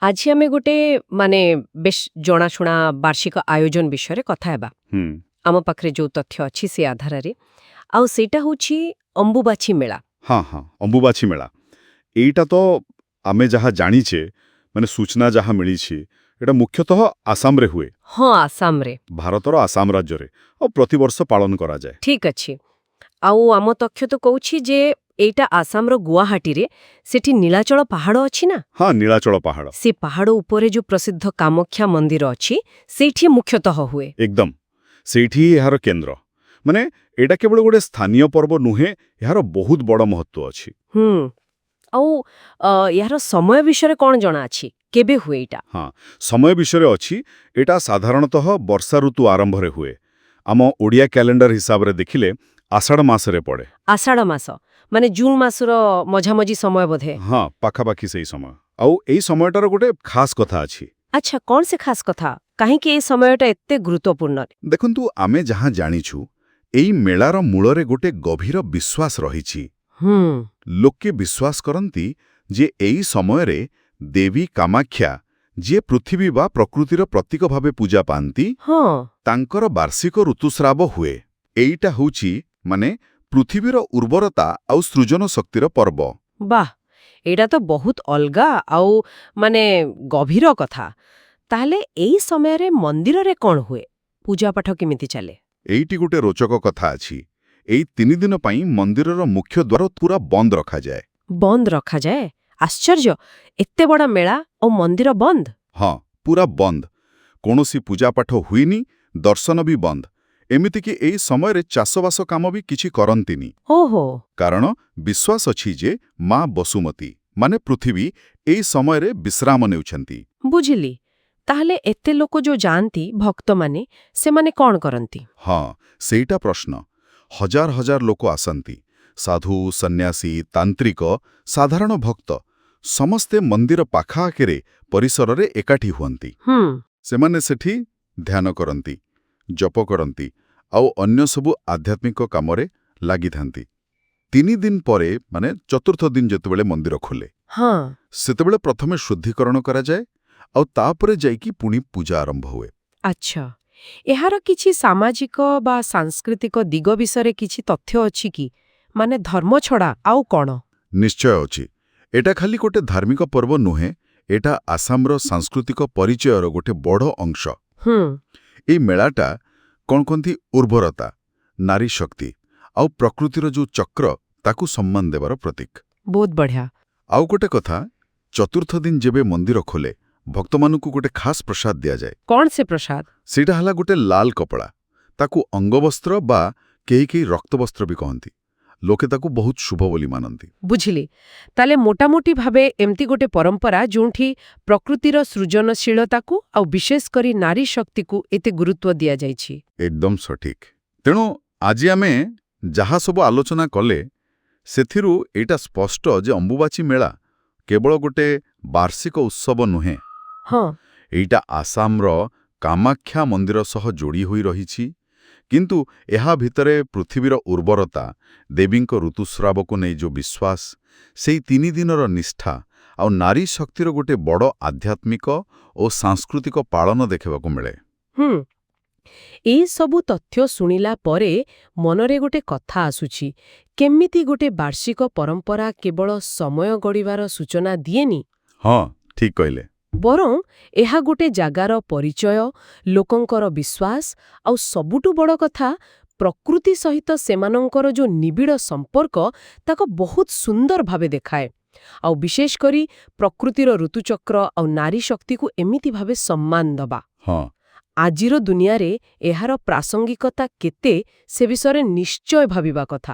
ଆଜି ଆମେ ଗୋଟେ ମାନେ ବେଶ ଜଣାଶୁଣା ବାର୍ଷିକ ଆୟୋଜନ ବିଷୟରେ କଥା ହେବା। ହୁଁ ଆମ ପାଖରେ ଯୋଉ ତଥ୍ୟ ଅଛି ସେ ଆଧାରରେ ଆଉ ସେଇଟା ହେଉଛି ଅମ୍ବୁବାଛି ମେଳା। ହଁ ହଁ ଅମ୍ବୁବାଛି ମେଳା ଏଇଟା ତ ଆମେ ଯାହା ଜାଣିଛେ ମାନେ ସୂଚନା ଯାହା ମିଳିଛି ଏଇଟା ମୁଖ୍ୟତଃ ଆସାମରେ ହୁଏ, ହଁ, ଆସାମରେ। ଭାରତର ଆସାମ ରାଜ୍ୟରେ, ଆଉ ପ୍ରତିବର୍ଷ ପାଳନ କରାଯାଏ। ଠିକ୍ ଅଛି। ଆଉ ଆମ ତଥ୍ୟ ତ କହୁଛି ଯେ ଏଇଟା ଆସାମର ଗୁଆହାଟୀରେ, ସେଠି ନୀଳାଚଳ ପାହାଡ଼ ଅଛି ନା, ହଁ, ନୀଳାଚଳ ପାହାଡ଼ ସେ ପାହାଡ଼ ଉପରେ ଯୋଉ ପ୍ରସିଦ୍ଧ କାମାକ୍ଷା ମନ୍ଦିର ଅଛି ସେଇଠି ମୁଖ୍ୟତଃ ହୁଏ। ଏକଦମ ସେଇଠି ହିଁ ଏହାର କେନ୍ଦ୍ର। ମାନେ ଏଇଟା କେବଳ ଗୋଟେ ସ୍ଥାନୀୟ ପର୍ବ ନୁହେଁ, ଏହାର ବହୁତ ବଡ଼ ମହତ୍ତ୍ୱ ଅଛି। ଆଉ ଏହାର ସମୟ ବିଷୟରେ କ'ଣ ଜଣାଅଛି? କେବେ ହୁଏ ଏଇଟା? ହଁ, ସମୟ ବିଷୟରେ ଅଛି। ଏଇଟା ସାଧାରଣତଃ ବର୍ଷା ଋତୁ ଆରମ୍ଭରେ ହୁଏ। ଆମ ଓଡ଼ିଆ କ୍ୟାଲେଣ୍ଡର ହିସାବରେ ଦେଖିଲେ ଆଷାଢ଼ ମାସରେ ପଡ଼େ। ଆଷାଢ଼ ମାସ ମାନେ ଜୁନ୍ ମାସର ମଝାମଝି ସମୟ ବୋଧେ। ହଁ, ପାଖାପାଖି ସେଇ ସମୟ। ଆଉ ଏଇ ସମୟଟାର ଗୋଟେ ଖାସ୍ କଥା ଅଛି। ଆଚ୍ଛା, କ'ଣ ସେ ଖାସ୍ କଥା? କାହିଁକି ଏ ସମୟଟା ଏତେ ଗୁରୁତ୍ୱପୂର୍ଣ୍ଣ? ଦେଖନ୍ତୁ, ଆମେ ଯାହା ଜାଣିଛୁ ଏଇ ମେଳାର ମୂଳରେ ଗୋଟେ ଗଭୀର ବିଶ୍ୱାସ ରହିଛି। ଲୋକେ ବିଶ୍ୱାସ କରନ୍ତି ଯେ ଏଇ ସମୟରେ ଦେବୀ କାମାକ୍ଷା, ଯିଏ ପୃଥିବୀ ବା ପ୍ରକୃତିର ପ୍ରତୀକ ଭାବେ ପୂଜା ପାଆନ୍ତି, ହଁ, ତାଙ୍କର ବାର୍ଷିକ ଋତୁସ୍ରାବ ହୁଏ। ଏଇଟା ହେଉଛି ମାନେ ପୃଥିବୀର ଉର୍ବରତା ଆଉ ସୃଜନ ଶକ୍ତିର ପର୍ବ। ବାଃ, ଏଇଟା ତ ବହୁତ ଅଲଗା ଆଉ ମାନେ ଗଭୀର କଥା। ତାହେଲେ ଏଇ ସମୟରେ ମନ୍ଦିରରେ କ'ଣ ହୁଏ? ପୂଜାପାଠ କେମିତି ଚାଲେ? ଏଇଟି ଗୋଟେ ରୋଚକ କଥା ଅଛି। ଏଇ 3 ଦିନ ପାଇଁ ମନ୍ଦିରର ମୁଖ୍ୟ ଦ୍ୱାର ପୁରା ବନ୍ଦ ରଖାଯାଏ। ବନ୍ଦ ରଖାଯାଏ? ଆଶ୍ଚର୍ଯ୍ୟ! ଏତେ ବଡ଼ ମେଳା ଆଉ ମନ୍ଦିର ବନ୍ଦ? ହଁ, ପୁରା ବନ୍ଦ। କୌଣସି ପୂଜାପାଠ ହୁଏନି, ଦର୍ଶନ ବି ବନ୍ଦ। ଏମିତିକି ଏଇ ସମୟରେ ଚାଷବାସ କାମ ବି କିଛି କରନ୍ତିନି। ଓହୋ, କାରଣ ବିଶ୍ୱାସ ଅଛି ଯେ ମା ବସୁମତୀ ମାନେ ପୃଥିବୀ ଏଇ ସମୟରେ ବିଶ୍ରାମ ନେଉଛନ୍ତି। ବୁଝିଲି। ତାହେଲେ ଏତେ ଲୋକ ଯୋଉ ଯାଆନ୍ତି, ଭକ୍ତମାନେ, ସେମାନେ କ'ଣ କରନ୍ତି? ହଁ, ସେଇଟା ପ୍ରଶ୍ନ। ହଜାର ହଜାର ଲୋକ ଆସନ୍ତି। ସାଧୁ, ସନ୍ନ୍ୟାସୀ, ତାନ୍ତ୍ରିକ, ସାଧାରଣ ଭକ୍ତ ସମସ୍ତେ ମନ୍ଦିର ପାଖାଆଖରେ ପରିସରରେ ଏକାଠି ହୁଅନ୍ତି। ସେମାନେ ସେଠି ଧ୍ୟାନ କରନ୍ତି, ଜପ କରନ୍ତି ଆଉ ଅନ୍ୟ ସବୁ ଆଧ୍ୟାତ୍ମିକ କାମରେ ଲାଗିଥାନ୍ତି। 3 ଦିନ ପରେ ମାନେ ଚତୁର୍ଥ ଦିନ ଯେତେବେଳେ ମନ୍ଦିର ଖୋଲେ, ହଁ, ସେତେବେଳେ ପ୍ରଥମେ ଶୁଦ୍ଧିକରଣ କରାଯାଏ ଆଉ ତାପରେ ଯାଇକି ପୁଣି ପୂଜା ଆରମ୍ଭ ହୁଏ। ଆଚ୍ଛା। ଏହାର କିଛି ସାମାଜିକ ବା ସାଂସ୍କୃତିକ ଦିଗ ବିଷୟରେ କିଛି ତଥ୍ୟ ଅଛି କି? ମାନେ ଧର୍ମ ଛଡ଼ା ଆଉ କ'ଣ? ନିଶ୍ଚୟ ଅଛି। ଏଟା ଖାଲି ଗୋଟେ ଧାର୍ମିକ ପର୍ବ ନୁହେଁ, ଏଟା ଆସାମର ସାଂସ୍କୃତିକ ପରିଚୟର ଗୋଟେ ବଡ଼ ଅଂଶ। ଏଇ ମେଳାଟା କ'ଣ କହନ୍ତି ଉର୍ବରତା, ନାରୀ ଶକ୍ତି ଆଉ ପ୍ରକୃତିର ଯୋଉ ଚକ୍ର ତାକୁ ସମ୍ମାନ ଦେବାର ପ୍ରତୀକ। ବହୁତ ବଢ଼ିଆ। ଆଉ ଗୋଟେ କଥା, ଚତୁର୍ଥ ଦିନ ଯେବେ ମନ୍ଦିର ଖୋଲେ, ଭକ୍ତମାନଙ୍କୁ ଗୋଟେ ଖାସ୍ ପ୍ରସାଦ ଦିଆଯାଏ। କ'ଣ ସେ ପ୍ରସାଦ? ସେଇଟା ହେଲା ଗୋଟେ ଲାଲ କପଡ଼ା। ତାକୁ ଅଙ୍ଗବସ୍ତ୍ର ବା କେହି ରକ୍ତବସ୍ତ୍ର ବି କହନ୍ତି। ଲୋକେ ତାକୁ ବହୁତ ଶୁଭ ବୋଲି ମାନନ୍ତି। ବୁଝିଲି। ତାହେଲେ ମୋଟାମୋଟି ଭାବେ ଏମିତି ଗୋଟେ ପରମ୍ପରା ଯେଉଁଠି ପ୍ରକୃତିର ସୃଜନଶୀଳତାକୁ ଆଉ ବିଶେଷ କରି ନାରୀ ଶକ୍ତିକୁ ଏତେ ଗୁରୁତ୍ୱ ଦିଆଯାଇଛି। ଏକଦମ ସଠିକ୍। ତେଣୁ ଆଜି ଆମେ ଯାହା ସବୁ ଆଲୋଚନା କଲେ, ସେଥିରୁ ଏଇଟା ସ୍ପଷ୍ଟ ଯେ ଅମ୍ବୁବାଚୀ ମେଳା କେବଳ ଗୋଟେ ବାର୍ଷିକ ଉତ୍ସବ ନୁହେଁ। ହଁ, ଏଇଟା ଆସାମର କାମାକ୍ଷା ମନ୍ଦିର ସହ ଯୋଡ଼ି ହୋଇ ରହିଛି। କିନ୍ତୁ ଏହା ଭିତରେ ପୃଥିବୀର ଉର୍ବରତା, ଦେବୀଙ୍କ ଋତୁସ୍ରାବକୁ ନେଇ ଯୋଉ ବିଶ୍ୱାସ, ସେଇ 3 ଦିନର ନିଷ୍ଠା ଆଉ ନାରୀ ଶକ୍ତିର ଗୋଟେ ବଡ଼ ଆଧ୍ୟାତ୍ମିକ ଓ ସାଂସ୍କୃତିକ ପାଳନ ଦେଖିବାକୁ ମିଳେ। ଏଇ ସବୁ ତଥ୍ୟ ଶୁଣିଲା ପରେ ମନରେ ଗୋଟେ କଥା ଆସୁଛି, କେମିତି ଗୋଟେ ବାର୍ଷିକ ପରମ୍ପରା କେବଳ ସମୟ ଗଡ଼ିବାର ସୂଚନା ଦିଏନି, ହଁ, ଠିକ୍ କହିଲେ। ବରଂ ଏହା ଗୋଟେ ଜାଗାର ପରିଚୟ, ଲୋକଙ୍କର ବିଶ୍ୱାସ ଆଉ ସବୁଠୁ ବଡ଼ କଥା, ପ୍ରକୃତି ସହିତ ସେମାନଙ୍କର ଯୋଉ ନିବିଡ଼ ସମ୍ପର୍କ ତାକୁ ବହୁତ ସୁନ୍ଦର ଭାବେ ଦେଖାଏ। ଆଉ ବିଶେଷ କରି ପ୍ରକୃତିର ଋତୁଚକ୍ର ଆଉ ନାରୀ ଶକ୍ତିକୁ ଏମିତି ଭାବେ ସମ୍ମାନ ଦେବା। ହଁ, ଆଜିର ଦୁନିଆରେ ଏହାର ପ୍ରାସଙ୍ଗିକତା କେତେ ସେ ବିଷୟରେ ନିଶ୍ଚୟ ଭାବିବା କଥା।